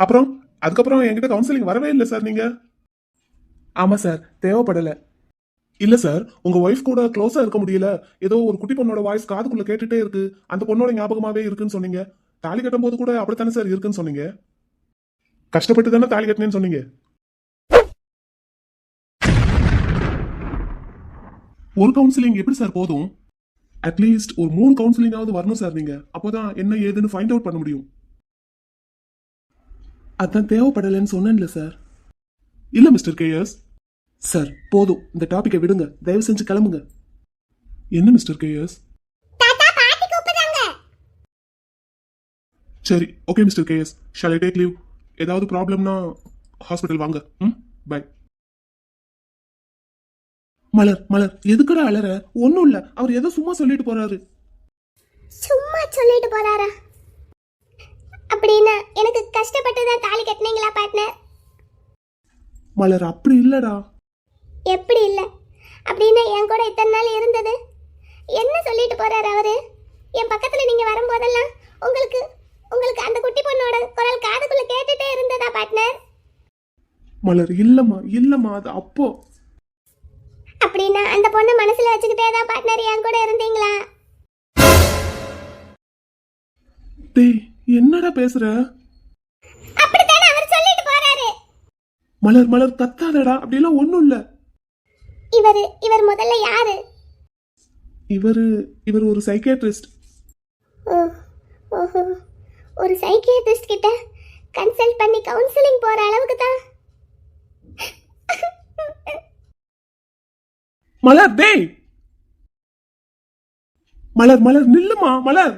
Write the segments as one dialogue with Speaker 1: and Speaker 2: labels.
Speaker 1: அப்புறம் அதுக்கப்புறம் என்கிட்ட கவுன்சிலிங் வரவே இல்லை சார் நீங்க. ஆமா சார், தேவைப்படல. இல்ல சார், உங்க ஒய்ஃப் கூட க்ளோஸா இருக்க முடியல. ஏதோ ஒரு குட்டி பொண்ணோட வாய்ஸ் காதுக்குள்ள கேட்டுட்டே இருக்கு, அந்த பொண்ணோட ஞாபகமாவே இருக்குன்னு சொன்னீங்க. தாலி கட்டும் போது கூட அப்படித்தானே சார் இருக்குன்னு சொன்னீங்க. கஷ்டப்பட்டு தானே தாலி கட்டினேன்னு சொன்னீங்க. ஒரு கவுன்சிலிங் எப்படி சார் போதும்? அட்லீஸ்ட் ஒரு 3 கவுன்சிலிங்காவது வரணும் சார் நீங்க. அப்போதான் என்ன ஏதுன்னு ஃபைண்ட் அவுட் பண்ண முடியும். அதான் தேவைப்படலைன்னு சொன்னேன்ல சார். இல்ல மிஸ்டர் கேஎஸ் சார், போதும், இந்த டாபிக்கை விடுங்க, தயவு செஞ்சு கிளம்புங்க. என்ன மிஸ்டர் கேஎஸ்? சரி, okay mister KS, shall I take leave? ஏதாவது ப்ராப்ளம்னா ஹாஸ்பிட்டல் வாங்க. பை. மலர் மலர், எதுக்குடா அலற? ஒன்னும் இல்ல, அவர் ஏதோ சும்மா சொல்லிட்டு போறாரு.
Speaker 2: சும்மா சொல்லிட்டு போறாரா? அப்படின்னா எனக்கு கஷ்டப்பட்டு தான் தாலி கட்டினீங்களா பார்ட்னர்?
Speaker 1: மலர், அப்படி இல்லடா.
Speaker 2: எப்படி இல்ல? அப்படின்னா என் கூட இத்தனை நாள் இருந்தது என்ன சொல்லிட்டு போறாரு அவரு? என் பக்கத்துல நீங்க வரும்போதெல்லாம் உங்களுக்கு உங்களுக்கு அந்த குட்டி பொண்ணோட குரல் காதுக்குள்ள கேட்டுட்டே இருந்ததா பார்ட்னர்?
Speaker 1: மலர், இல்லம்மா இல்லம்மா, அது அப்போ.
Speaker 2: அப்படின்னா அந்த பொண்ணு மனசுல வச்சுக்கிட்டே தான் பார்ட்னர் என் கூட இருந்தீங்களா?
Speaker 1: டேய், என்னடா பேசுற?
Speaker 2: அப்படித்தானே அவர் சொல்லிட்டு போறாரு.
Speaker 1: மலர் மலர், கத்தாதடா, அப்படிலாம் ஒண்ணும் இல்ல.
Speaker 2: இவர் முதல்ல யாரு?
Speaker 1: இவர் ஒரு சைக்கியாட்ரிஸ்ட்.
Speaker 2: ஓஹோ, ஒரு சைக்கியாட்ரிஸ்ட் கிட்ட கன்சல்ட் பண்ணி கவுன்சிலிங் போற அளவுக்கு தான்.
Speaker 1: மலர், டேய் மலர் மலர், நில்லுமா மலர்.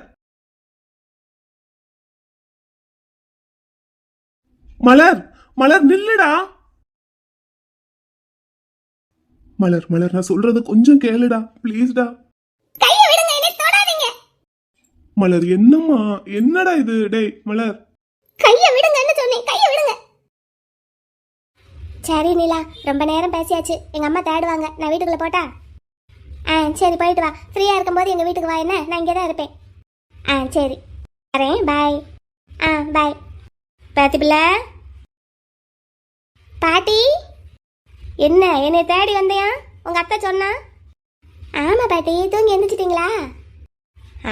Speaker 1: மலர் மலர், நில்லுடா. மலர் மலர், நான் சொல்றது கொஞ்சம் கேளுடா, ப்ளீஸ்டா.
Speaker 2: கையை விடுங்க, என்னை தொடாதீங்க.
Speaker 1: மலர், என்னம்மா, என்னடா இது? டேய் மலர்,
Speaker 2: கையை விடுங்கன்னு சொன்னேன், கையை விடுங்க. சரி நிலா, ரொம்ப நேரம் பேசியாச்சு. எங்க அம்மா தேடுவாங்க, நான் வீட்டுக்குள்ள போட்டா? சரி, போயிட்டு வா. ஃப்ரீயா இருக்கும்போது எங்க வீட்டுக்கு வா, என்ன நான் இங்கே தான் இருப்பேன். சரி வரேன், பாய். பாய். பாத்தி பிள்ளை. பாட்டி, என்ன என்னை தேடி வந்தியா? உங்க அத்தை சொன்னா? ஆமா பாட்டி, தூங்கி எந்திரிச்சிட்டிங்களா?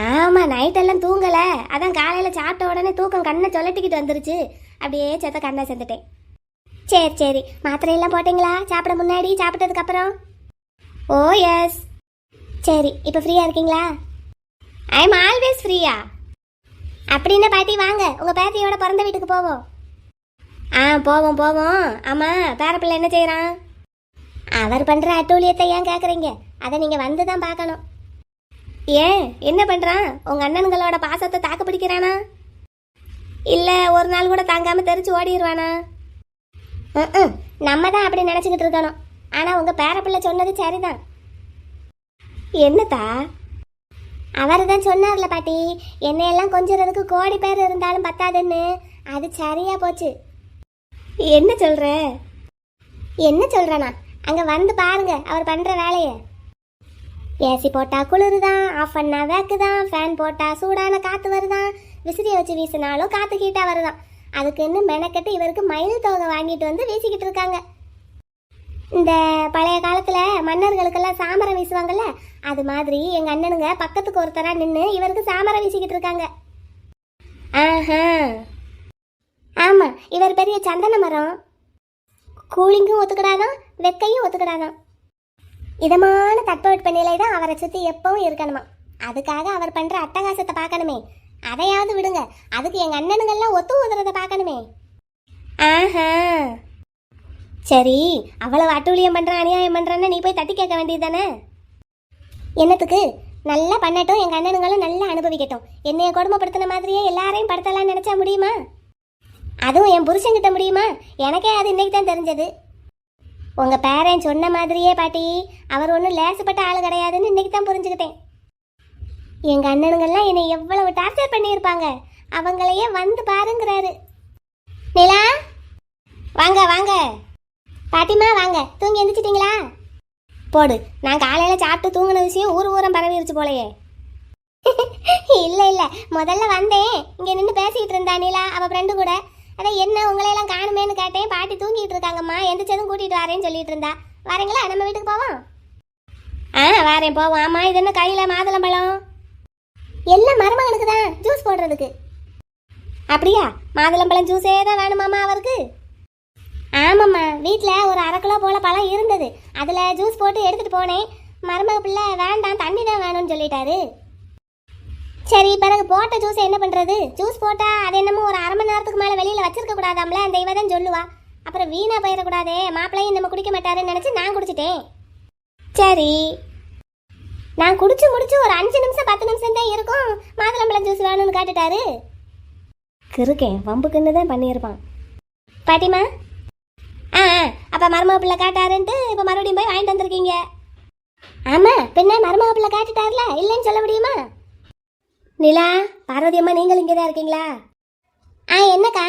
Speaker 2: ஆமா, நைட்டெல்லாம் தூங்கல, அதான் காலையில சாப்பிட்ட உடனே தூக்கம் கண்ணை சொல்லட்டிக்கிட்டு வந்துருச்சு. அப்படியே செத்த கண்ணை செத்துட்டேன். சரி சரி, மாத்திரையெல்லாம் போட்டிங்களா? சாப்பிட முன்னாடி, சாப்பிட்டதுக்கு அப்புறம்? ஓ எஸ். சரி, இப்போ ஃப்ரீயா இருக்கீங்களா? ஐ எம் ஆல்வேஸ் ஃப்ரீயா. அப்படின்னா பாட்டி வாங்க, உங்க பேத்தியோட பிறந்த வீட்டுக்கு போவோம். போவோம் போவோம். ஆமா, பேரப்பிள்ளை என்ன செய்யறான்? அவர் பண்ற அட்டூழியத்தை ஏன் கேக்குறீங்க? அதை நீங்க வந்து தான் பார்க்கணும். ஏன், என்ன பண்றான்? உங்க அண்ணனுங்களோட பாசத்தை தாக்கு பிடிக்கிறானா? இல்ல ஒரு நாள் கூட தாங்காம தெரிச்சு ஓடிடுவானா? நம்ம தான் அப்படி நினைச்சுக்கிட்டு இருக்கணும். ஆனா உங்க பேரப்பிள்ளை சொன்னது சரிதான். என்னத்தா? அவர் தான் சொன்னார்ல பாட்டி, என்னையெல்லாம் கொஞ்சறதுக்கு கோடி பேர் இருந்தாலும் பத்தாதுன்னு. அது சரியா போச்சு. என்ன சொல்ற? என்ன சொல்றனா? அங்க வந்து பாருங்க அவர் பண்ற வேலைய. ஏசி போட்டா குளிருதான், ஆஃப் பண்ணா வேக்குதான், ஃபேன் போட்டா சூடான காத்து வருதான், விசிறியை வச்சு வீசினாலும் காத்து ஹீட்டா வருதான். அதுக்குன்னு மெனக்கட்டு இவருக்கு மயில் தொகை வாங்கிட்டு வந்து வீசிக்கிட்டு இருக்காங்க. இந்த பழைய காலத்துல மன்னர்களுக்கெல்லாம் சாமரம் வீசுவாங்கல்ல, அது மாதிரி எங்க அண்ணனுங்க பக்கத்துக்கு ஒருத்தரா நின்று இவருக்கு சாமரம் வீசிக்கிட்டு இருக்காங்க. ஆமா, இவர் பெரிய சந்தன மரம். கூலிங்கும் ஒத்துக்கிடாதான், வெக்கையும் ஒத்துக்கிடாதான். இதமான தட்பவெட்ப நிலை தான் அவரை சுத்தி எப்பவும் இருக்கணுமா. அதுக்காக அவர் பண்ற அட்டகாசத்தை பார்க்கணுமே. அதையாவது விடுங்க, அதுக்கு எங்க அண்ணனுங்கெல்லாம் ஒத்து ஊதுறத பார்க்கணுமே. சரி, அவ்வளவு அட்டூழியம் பண்றான், அநியாயம் பண்றான்னு நீ போய் தட்டி கேட்க வேண்டியது தானே? என்னத்துக்கு? நல்லா பண்ணட்டும், எங்க அண்ணனுங்களும் நல்லா அனுபவிக்கட்டும். என்னைய கொடுமைப்படுத்தின மாதிரியே எல்லாரையும் படுத்தலாம்னு நினைச்சா முடியுமா? அதுவும் என் புருஷன்கிட்ட முடியுமா? எனக்கே அது இன்னைக்கு தான் தெரிஞ்சது. உங்க பேரன் சொன்ன மாதிரியே பாட்டி, அவர் ஒன்றும் லேசப்பட்ட ஆள் கிடையாதுன்னு இன்னைக்கு தான் புரிஞ்சுக்கிட்டேன். எங்க அண்ணனுங்கெல்லாம் என்னை எவ்வளவு டார்ச்சர் பண்ணியிருப்பாங்க, அவங்களையே வந்து பாருங்கிறாரு. நிலா, வாங்க வாங்க. பாட்டிமா வாங்க, தூங்கி எந்திரிச்சிட்டிங்களா? போடு, நான் காலையில சாப்பிட்டு தூங்கின விஷயம் ஊரம் பரவிருச்சு போலையே. இல்ல இல்ல, முதல்ல வந்தேன், இங்க நின்று பேசிட்டு இருந்தா நிலா அவ ஃப்ரெண்டு கூட. அதான் என்ன உங்களையெல்லாம் காணுமேன்னு கேட்டேன். பாட்டி தூங்கிட்டு இருக்காங்கம்மா, எந்திரிச்சதும் கூட்டிட்டு வரேன்னு சொல்லிட்டு இருந்தா. வரீங்களா? நம்ம வீட்டுக்கு போவோம். வரேன், போவோம். ஆமா, இது என்ன கையில மாதுளம்பழம்? எல்லாம் மருமகனுக்கு தான் ஜூஸ் போடுறதுக்கு. அப்படியா? மாதுளம்பழம் ஜூஸே தான் வேணுமாம்மா அவருக்கு? ஆமாம்மா, வீட்டில் ஒரு 1/2 கிலோ போல பழம் இருந்தது. அதில் ஜூஸ் போட்டு எடுத்துகிட்டு போனேன். மருமக பிள்ளை வேண்டாம், தண்ணி தான் வேணும்னு சொல்லிட்டாரு. சரி, பிறகு போட்ட ஜூஸ் என்ன பண்ணுறது? ஜூஸ் போட்டால் அது என்னமோ ஒரு 1/2 மணி நேரத்துக்கு மேலே வெளியில் வச்சிருக்க கூடாதாம்ல, அந்த இவ தான் சொல்லுவா. அப்புறம் வீணாக போயிடக்கூடாதே, மாப்பிள்ளையும் நம்ம குடிக்க மாட்டாருன்னு நினச்சி நான் குடிச்சிட்டேன். சரி, நான் குடிச்சு முடிச்சு ஒரு 5 நிமிஷம் 10 நிமிஷம் தான் இருக்கும், மாதுளம்பழம் ஜூஸ் வேணும்னு கேட்டுட்டாரு. கிருக்கேன், வம்புக்குன்னு தான் பண்ணியிருப்பான். பாட்டிமா, அப்போ மருமக பிள்ளை காட்டாருன்ட்டு இப்போ மறுபடியும் போய் வாங்கிட்டு வந்திருக்கீங்க. ஆமாம், பின்ன மருமக பிள்ளை காட்டிட்டார்ல, இல்லைன்னு சொல்ல முடியுமா? நிலா, பார்வதி அம்மா, நீங்கள் இங்கே தான் இருக்கீங்களா? என்னக்கா?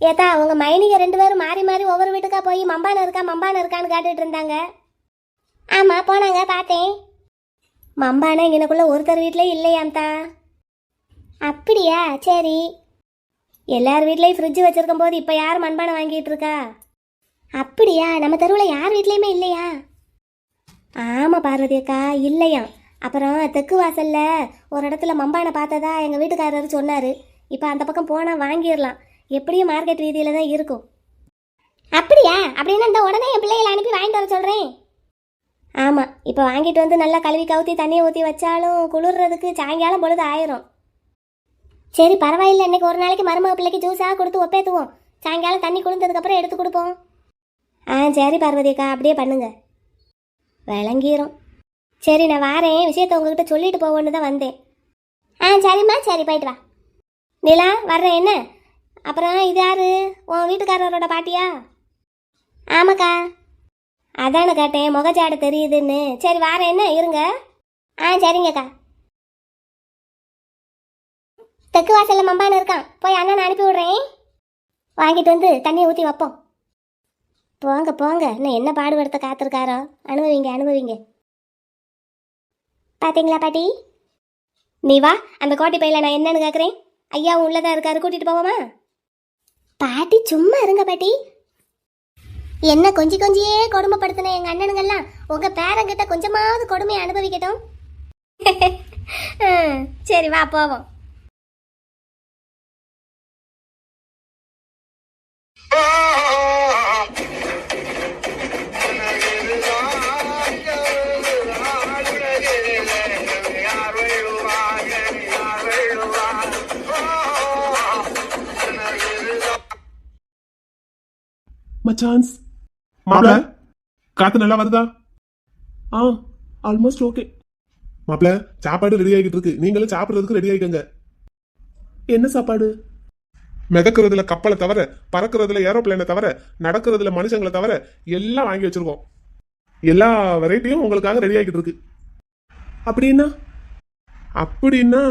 Speaker 2: ஏத்தா, உங்கள் மைனிங்க 2 பேரும் மாறி மாறி ஒவ்வொரு வீட்டுக்கா போய் மம்பான இருக்கான்னு கேட்டுட்டு இருந்தாங்க. ஆமாம், போனாங்க, பார்த்தேன். மம்பானா இங்கனக்குள்ள ஒருத்தர் வீட்டிலே இல்லையாம்தா. அப்படியா? சரி. எல்லார் வீட்லேயும் ஃப்ரிட்ஜ் வச்சிருக்கும் போது இப்போ யார் மண்பானை வாங்கிட்டு இருக்கா? அப்படியா? நம்ம தெருவில் யார் வீட்லேயுமே இல்லையா? ஆமாம் பார்வதி அக்கா, இல்லையாம். அப்புறம் தெற்கு வாசல்ல ஒரு இடத்துல மண்பானை பார்த்ததா எங்கள் வீட்டுக்காரர் சொன்னார். இப்போ அந்த பக்கம் போனால் வாங்கிடலாம், எப்படியும் மார்க்கெட் வீதியில் தான் இருக்கும். அப்படியா? அப்படின்னா இந்த உடனே என் பிள்ளைகளை அனுப்பி வாங்கிட்டு வர சொல்கிறேன். ஆமாம், இப்போ வாங்கிட்டு வந்து நல்லா கழுவி கவுத்தி தண்ணியை ஊற்றி வச்சாலும் குளிர்றதுக்கு சாயங்காலம் பொழுது ஆயிரும். சரி, பரவாயில்ல, இன்னைக்கு ஒரு நாளைக்கு மருமக பிள்ளைக்கு ஜூஸாக கொடுத்து ஒப்பேத்துவோம். சாயங்காலம் தண்ணி குளிர்ந்ததுக்கப்புறம் எடுத்து கொடுப்போம். சரி பார்வதி அக்கா, அப்படியே பண்ணுங்க. விளங்கிரும். சரி, நான் வாரேன், விஷயத்த உங்ககிட்ட சொல்லிட்டு போவோன்னு தான் வந்தேன். சரிம்மா, சரி, போயிட்டு வா. நிலா, வர்றேன் என்ன? அப்புறம் இது யாரு? உன் வீட்டுக்காரரோட பாட்டியா? ஆமாக்கா, அதானே கேட்டேன், முகஜாடை தெரியுதுன்னு. சரி, வாரேன் என்ன, இருங்க. சரிங்கக்கா. தெற்கு வாசல்ல மம்பான இருக்கான், போய் அண்ணன் அனுப்பி விடுறேன். வாங்கிட்டு வந்து தண்ணியை ஊற்றி வைப்போம். போங்க போங்க, இன்னும் என்ன பாடுபடுத்த காத்திருக்காரோ. அனுபவிங்க. பாத்தீங்களா பாட்டி? நீ வா, அந்த கோட்டை பையில நான் என்னன்னு கேட்குறேன். ஐயாவும் உள்ளதா இருக்காரு, கூட்டிட்டு போவோமா? பாட்டி சும்மா இருங்க பாட்டி. என்ன கொஞ்சியே கொடுமைப்படுத்தின எங்க அண்ணனுங்கெல்லாம் உங்க பேரங்கிட்ட கொஞ்சமாவது கொடுமையை அனுபவிக்கட்டும். சரி, வா போவோம்.
Speaker 1: மச்சான்ஸ், மாப்ள, காத்து நல்லா வருதா? Almost okay. மாப்ள, சாப்பாடு ரெடி ஆகிட்டு இருக்கு, நீங்களும் சாப்பிடுறதுக்கு ரெடி ஆகிக்கங்க. என்ன சாப்பாடு? மிதக்கிறதுல கப்பலை தவிர, பறக்கிறதுல ஏரோப்ளேனை தவிர, நடக்கிறதுல மனுஷங்களை தவிர எல்லாம் வாங்கி வச்சிருக்கோம். எல்லா வெரைட்டியும் உங்களுக்காக ரெடி ஆகிட்டு இருக்கு. அப்படின்னா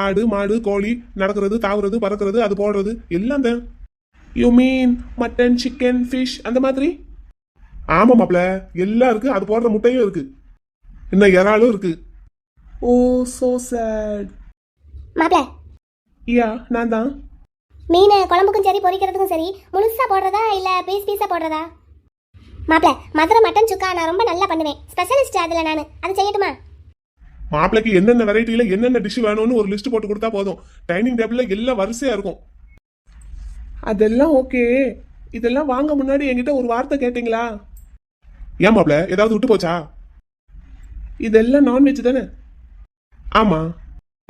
Speaker 1: ஆடு மாடு கோழி, நடக்கிறது தாவுறது பறக்கிறது அது போடுறது எல்லாம் தான். You mean mutton chicken fish அந்த மாதிரி? ஆமா மாப்ள, எல்லாம் இருக்கு. அது போடுற முட்டையும் இருக்கு, இன்னும் இறாலும் இருக்கு. ஓ, சோ சேட்.
Speaker 2: மாப்ள,
Speaker 1: நான் தான்.
Speaker 2: மீனை குழம்புக்கும் சரி பொரிக்கிறதுக்கும் சரி முழுசா போடுறதா இல்ல பீஸா போடுறதா? மாப்ள, மதுரை மட்டன் சுக்கா நான் ரொம்ப நல்லா பண்ணுவேன், ஸ்பெஷலிஸ்ட் அதுல நானு. அது செய்யட்டுமா?
Speaker 1: மாப்பிளைக்கு என்னென்ன வெரைட்டில என்னென்ன டிஷ் வேணும்னு ஒரு லிஸ்ட் போட்டு கொடுத்தா போதும். டைனிங் டேபிள்ல எல்லாம் வரிசையா இருக்கும். அதெல்லாம் ஓகே. இதெல்லாம் வாங்க முன்னாடி என்கிட்ட ஒரு வார்த்தை கேட்டீங்களா? ஏன் மாப்ள, ஏதாவது விட்டு போச்சா? இதெல்லாம் நான்வெஜ் தானே? ஆமா,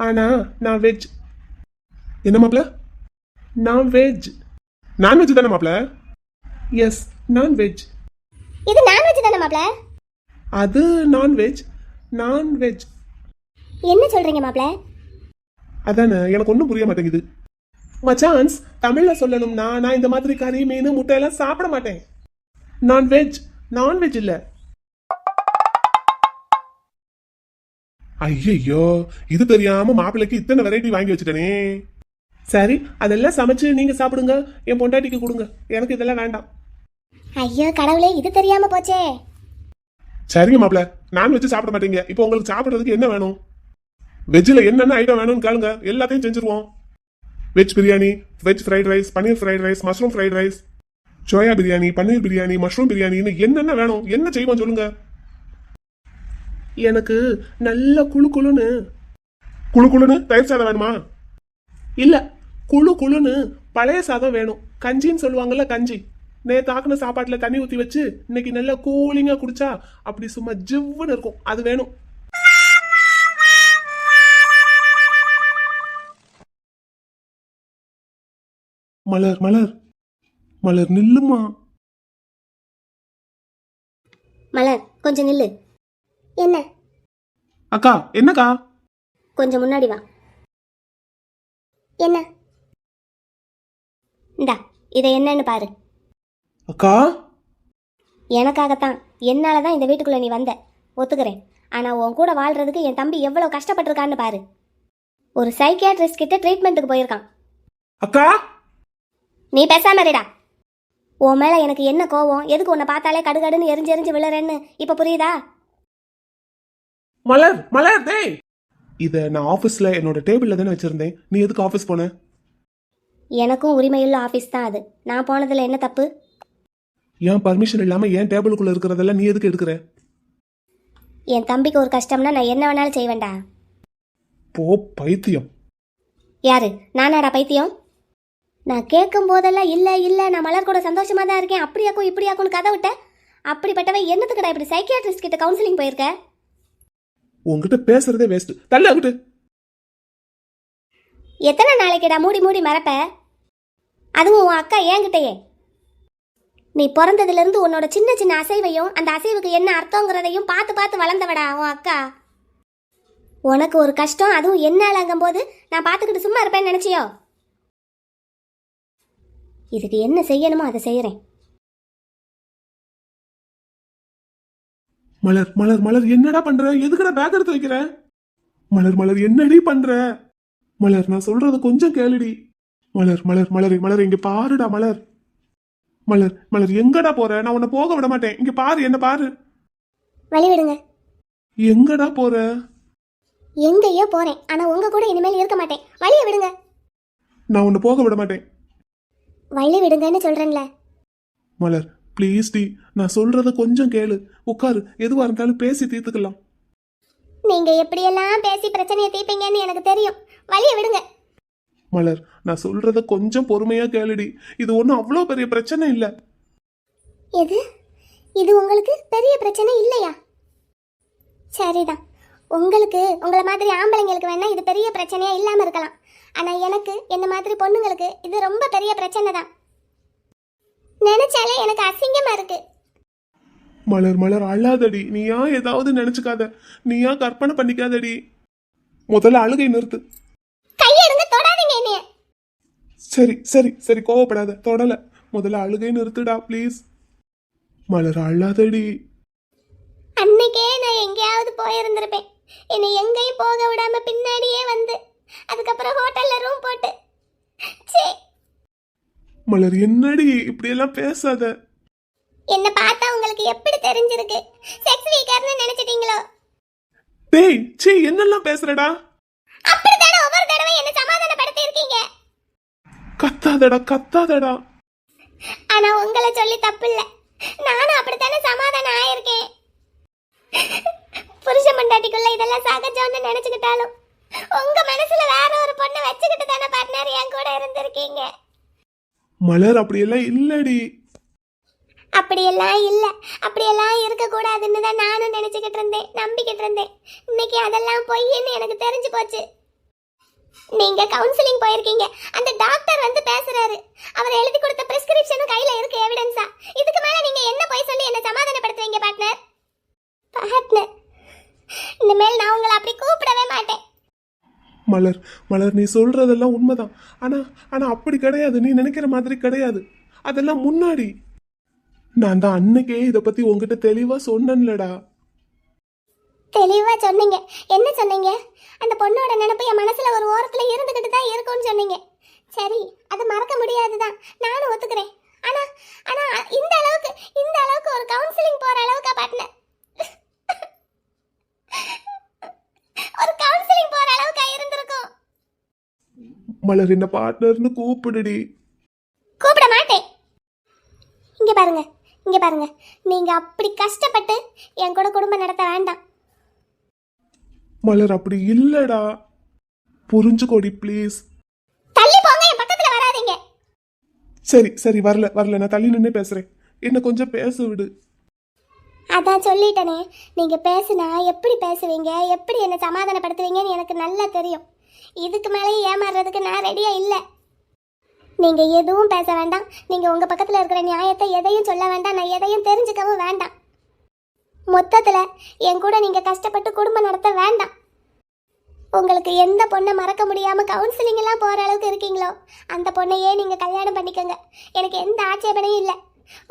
Speaker 1: ஆனா நான் வெஜ். என்ன மாப்ள? Non veg. நான்வெஜ் தானே மாப்ள? S, non veg.
Speaker 2: இது நான்வெஜ் தானே மாப்ள?
Speaker 1: அது நான்வெஜ். நான்வெஜ்
Speaker 2: என்ன சொல்றீங்க மாப்ள?
Speaker 1: அதானே, எனக்கு ஒன்றும் புரிய மாட்டேங்குது. மச்சான்ஸ், தமிழ்ல சொல்லணும்னா நான் இந்த மாதிரி கறி மீன் முட்டை எல்லாம் சாப்பிட மாட்டேன். நான்வெஜ். நான்வெஜ் இல்ல. ஐயோ, இது தெரியாம மாப்பிள்ளைக்கு இத்தனை வெரைட்டி வாங்கி வச்சுட்டனே. சரி, அதெல்லாம் சமைச்சு நீங்க சாப்பிடுங்க, என் பொண்டாட்டிக்கு கொடுங்க, எனக்கு இதெல்லாம் வேண்டாம்.
Speaker 2: ஐயோ கடவுளே, இது தெரியாம போச்சே.
Speaker 1: சரிங்க மாப்பிள்ள, நான்வெஜ் சாப்பிட மாட்டீங்க, இப்போ உங்களுக்கு சாப்பிடுறதுக்கு என்ன வேணும்? வெஜ்ஜில் என்னென்ன ஐட்டம் வேணும்னு கேளுங்க, எல்லாத்தையும் செஞ்சிருவோம். Veg biryani, veg fried rice, paneer fried rice, mushroom fried rice, soya biryani, paneer biryani, மஷ்ரூம் பிரியாணின்னு என்னென்ன வேணும், என்ன செய்வோம் சொல்லுங்க. எனக்கு நல்ல குழு குழுன்னு தயிர் சாதம் வேணுமா? இல்ல, குழுன்னு பழைய சாதம் வேணும். கஞ்சின்னு சொல்லுவாங்கல்ல, கஞ்சி. நேத்து ஆக்குன சாப்பாட்டுல தண்ணி ஊத்தி வச்சு இன்னைக்கு நல்லா கூலிங்கா குடிச்சா அப்படி சும்மா ஜிவ்வுன்னு இருக்கும், அது வேணும். மலர் மலர் மலர் நில்லுமா.
Speaker 2: மலர் கொஞ்சம் நில்லு. என்ன?
Speaker 1: அக்கா, என்னக்கா?
Speaker 2: கொஞ்சம் முன்னாடி வா. என்ன? இந்தா, இதை என்னன்னு பாரு.
Speaker 1: அக்கா,
Speaker 2: எனக்காகத்தான், என்னால தான் இந்த வீட்டுக்குள்ள நீ வந்த, ஒத்துக்கிறேன். ஆனா உன் கூட வாழ்றதுக்கு என் தம்பி எவ்வளவு கஷ்டப்பட்டிருக்கான்னு பாரு. ஒரு சைக்கியாட்ரிஸ்ட் கிட்ட ட்ரீட்மெண்ட்டுக்கு போயிருக்கான்.
Speaker 1: அக்கா,
Speaker 2: நீ பேசாம இருடா. உன் மேல எனக்கு என்ன கோவம், எதுக்கு உன்னை பார்த்தாலே கடுகடுன்னு எரிஞ்சு விழுறேன்னு இப்ப புரியுதா?
Speaker 1: மலர் மலர் டேய், இத நான் ஆபீஸ்ல என்னோட டேபிள்ல தானே வச்சிருந்தேன். நீ எதுக்கு ஆபீஸ் போன?
Speaker 2: எனக்கும் உரிமையுள்ள ஆபீஸ் தான் அது. நான் போனதுல என்ன தப்பு?
Speaker 1: ஏன் பர்மிஷன் இல்லாம ஏன் டேபிளுக்குள்ள இருக்கிறதெல்லாம் நீ எதுக்கு எடுக்கிற?
Speaker 2: என் தம்பிக்கு ஒரு கஷ்டம்னா நான் என்ன வேணாலும் செய்வேன்டா.
Speaker 1: போ பைத்தியம்.
Speaker 2: யாரு? நானாடா பைத்தியம்? நான் கேட்கும் போதெல்லாம் இல்ல நான் மலர் கூட சந்தோஷமா தான் இருக்கேன், அப்படியாக்கும் இப்படியாக்கும்னு கதை விட்ட. அப்படிப்பட்டவன் என்னத்துக்குடா இப்படி சைக்கியாட்ரிஸ்ட் கிட்ட கவுன்சிலிங் போயிருக்க?
Speaker 1: உங்ககிட்ட பேசுறதே வேஸ்ட். தள்ளு அங்கிட்டு.
Speaker 2: எத்தனை நாளைக்குடா மூடி மறப்ப? அதுவும் உன் அக்கா என்கிட்டயே. நீ பிறந்ததுல இருந்து உன்னோட சின்ன அசைவையும் அந்த அசைவுக்கு என்ன அர்த்தங்கிறதையும் பார்த்து வளர்ந்தவடா உன் அக்கா. உனக்கு ஒரு கஷ்டம், அதுவும் என்னாலங்கும் போது நான் பார்த்துக்கிட்டு சும்மா இருப்பேன்னு நினைச்சியோ? இதுக்கு என்ன செய்யணுமோ அதை செய்யறேன்.
Speaker 1: மலர் மலர் மலர் என்னடா பண்ற? எதுக்குடா பேக் எடுத்து வைக்கிற? மலர் மலர் என்னடி பண்ற? மலர், நான் சொல்றது கொஞ்சம் கேளுடி. மலர் மலர் மலர் மலர் இங்க பாருடா. மலர் மலர் மலர் எங்கடா போற? நான் உன்னை போக விட மாட்டேன். இங்க பாரு, என்ன பாரு.
Speaker 2: வழி விடுங்க.
Speaker 1: எங்கடா போற?
Speaker 2: எங்கேயோ போறேன், ஆனா உங்க கூட இனிமேல் இருக்க மாட்டேன். வழியை விடுங்க.
Speaker 1: நான் உன்னை போக விட மாட்டேன்.
Speaker 2: வழி விடுங்கன்னு சொல்றேன்ல.
Speaker 1: மலர் ப்ளீஸ் டி, நான் சொல்றத கொஞ்சம் கேளு. உட்காரு, எதுவா இருந்தாலும் பேசி தீர்த்துக்கலாம்.
Speaker 2: நீங்க எப்படியெல்லாம் பேசி பிரச்சனையை தீர்ப்பீங்கன்னு எனக்கு தெரியும். வழியை விடுங்க.
Speaker 1: மலர், நான் சொல்றத கொஞ்சம் பொறுமையா கேளுடி. இது ஒன்றும் அவ்வளோ பெரிய பிரச்சனை இல்லை.
Speaker 2: இது உங்களுக்கு பெரிய பிரச்சனை இல்லையா? சரிதான், உங்களுக்கு உங்களை மாதிரி ஆம்பளைங்களுக்கு வேணா இது பெரிய பிரச்சனையா இல்லாம இருக்கலாம். ஆனா எனக்கு என்ன மாதிரி பொண்ணுங்களுக்கு இது ரொம்ப பெரிய பிரச்சனை தான். நினைச்சாலே எனக்கு அசிங்கமா இருக்கு.
Speaker 1: மலர் மலர் அழாதடி. நீயா ஏதாவது நினைச்சுக்காத, நீயா கற்பனை பண்ணிக்காதடி. முதல்ல அழுகை நிறுத்து.
Speaker 2: கையெடுங்க, தொடாதீங்க என்னைய.
Speaker 1: சரி சரி சரி, கோவப்படாத, தொடல. முதல்ல அழுகை நிறுத்துடா ப்ளீஸ். மலர் அழாதடி.
Speaker 2: அன்னைக்கே நான் எங்கேயாவது போயிருந்திருப்பேன். என்னை எங்கேயும் போக விடாம பின்னாடியே வந்து அதுக்கப்புறம் ஹோட்டல்ல ரூம் போட்டு.
Speaker 1: மலர் என்னடி இப்படி எல்லாம் பேசாத.
Speaker 2: என்ன பார்த்தா உங்களுக்கு எப்படி தெரிஞ்சிருக்கு? செக்ஸ் வீக்கர்னு நினைச்சிட்டீங்களோ?
Speaker 1: டேய் சீ, என்னெல்லாம் பேசுறடா?
Speaker 2: அப்படிதானே ஒவ்வொரு தடவை என்ன சமாதானப்படுத்தி இருக்கீங்க.
Speaker 1: கத்தாதடா.
Speaker 2: ஆனா உங்களை சொல்லி தப்பு இல்ல, நானும் அப்படித்தானே சமாதானம் ஆயிருக்கேன். புருஷ மண்டாட்டிக்குள்ள இதெல்லாம் சகஜம்னு நினைச்சுக்கிட்டாலும் உங்க மனசுல வேற ஒரு பொண்ணை வச்சுக்கிட்டு தானே பார்ட்னர் என் கூட இருந்திருக்கீங்க.
Speaker 1: மலர் அப்படியெல்லாம் இல்லடி.
Speaker 2: அப்படியெல்லாம் இல்ல, அப்படியெல்லாம் இருக்க கூடாதுன்னு தான் நானும் நினைச்சுக்கிட்டு இருந்தேன், நம்பிக்கிட்டு இருந்தேன். இன்னைக்கு அதெல்லாம் பொய்ன்னு எனக்கு தெரிஞ்சு போச்சு. நீங்க கவுன்சிலிங் போயிருக்கீங்க, அந்த டாக்டர் வந்து பேசுறாரு, அவர் எழுதி கொடுத்த பிரிஸ்கிரிப்ஷனும் கையில இருக்கு எவிடன்ஸா. இதுக்கு மேல நீங்க என்ன போய் சொல்லி என்ன சமாதானப்படுத்துவீங்க பார்ட்னர்? இனிமேல் நான் உங்களை அப்படி கூப்பிடவே மாட்டேன்.
Speaker 1: மலர் மலர், நீ சொல்றதெல்லாம் உண்மைதான். ஆனா அப்படி கிடையாது, நீ நினைக்கிற மாதிரி கிடையாது. அதெல்லாம் முன்னாடி. நான் தான் அன்னைக்கே இதை பத்தி உங்ககிட்ட தெளிவா சொன்னேன்லடா.
Speaker 2: தெளிவா சொன்னீங்க. என்ன சொன்னீங்க? அந்த பொண்ணோட நினைப்பு என் மனசுல ஒரு ஓரத்துல இருந்துகிட்டு தான் இருக்கும்னு சொன்னீங்க. சரி, அது மறக்க முடியாதுதான், நானும் ஒத்துக்கிறேன். ஆனா ஆனா இந்த அளவுக்கு ஒரு கவுன்சிலிங் போற அளவுக்கு பார்ட்னர், ஒரு கவுன்சிலிங் போற அளவுக்கு இருந்திருக்கும்.
Speaker 1: மலர் என்ன பார்ட்னர்னு கூப்பிடுடி.
Speaker 2: கூப்பிட மாட்டேன். இங்க பாருங்க, இங்க பாருங்க, நீங்க அப்படி கஷ்டப்பட்டு என் கூட குடும்பம் நடத்த வேண்டாம்.
Speaker 1: மலர் அப்படி இல்லடா, புரிஞ்சுக்கோடி ப்ளீஸ்.
Speaker 2: தள்ளி போங்க, என் பக்கத்துல வராதீங்க.
Speaker 1: சரி சரி, வரல வரல, நான் தள்ளி நின்று பேசுறேன். என்ன கொஞ்சம் பேச விடு.
Speaker 2: அதான் சொல்லிட்டனே, நீங்க பேசுனா எப்படி பேசுவீங்க, எப்படி என்ன சமாதானப்படுத்துவீங்கன்னு எனக்கு நல்லா தெரியும். இதுக்கு மேலேயே ஏமாறுறதுக்கு நான் ரெடியா இல்லை. நீங்க எதுவும் பேச வேண்டாம். நீங்க உங்க பக்கத்துல இருக்கிற நியாயத்தை எதையும் சொல்ல வேண்டாம். நான் எதையும் தெரிஞ்சுக்கவும் வேண்டாம். மொத்தத்துல என் கூட நீங்க கஷ்டப்பட்டு குடும்பம் நடத்த வேண்டாம். உங்களுக்கு எந்த பொண்ணை மறக்க முடியாம கவுன்சிலிங் எல்லாம் போற அளவுக்கு இருக்கீங்களோ அந்த பொண்ணையே நீங்க கல்யாணம் பண்ணிக்கோங்க. எனக்கு எந்த ஆட்சேபனையும் இல்லை.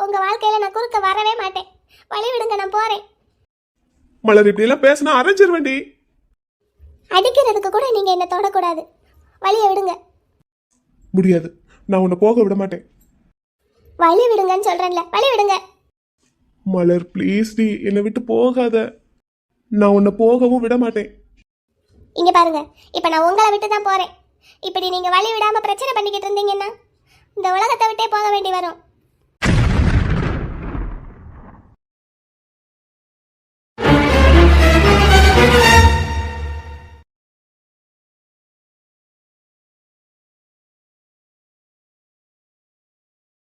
Speaker 2: உங்க வாழ்க்கையில நான் குறுக்க வரவே மாட்டேன். வழி விடுங்க, நான் போறேன்.
Speaker 1: மலர் இப்படி எல்லாம் பேசினா அரைஞ்சிருவேண்டி.
Speaker 2: அடிக்கிறதுக்கு கூட நீங்க என்ன தொடக்கூடாது. வழியை விடுங்க.
Speaker 1: முடியாது, நான் உன்னை போக விட மாட்டேன்.
Speaker 2: வழி விடுங்கன்னு சொல்றேன்ல, வழி விடுங்க.
Speaker 1: மலர் ப்ளீஸ் டி, என்னை விட்டு போகாத. நான் உன்னை போகவும் விட மாட்டேன்.
Speaker 2: இங்க பாருங்க, இப்ப நான் உங்களை விட்டு தான் போறேன். இப்படி நீங்க வழி விடாம பிரச்சனை பண்ணிக்கிட்டு இருந்தீங்கன்னா இந்த உலகத்தை விட்டே போக வேண்டி வரும்.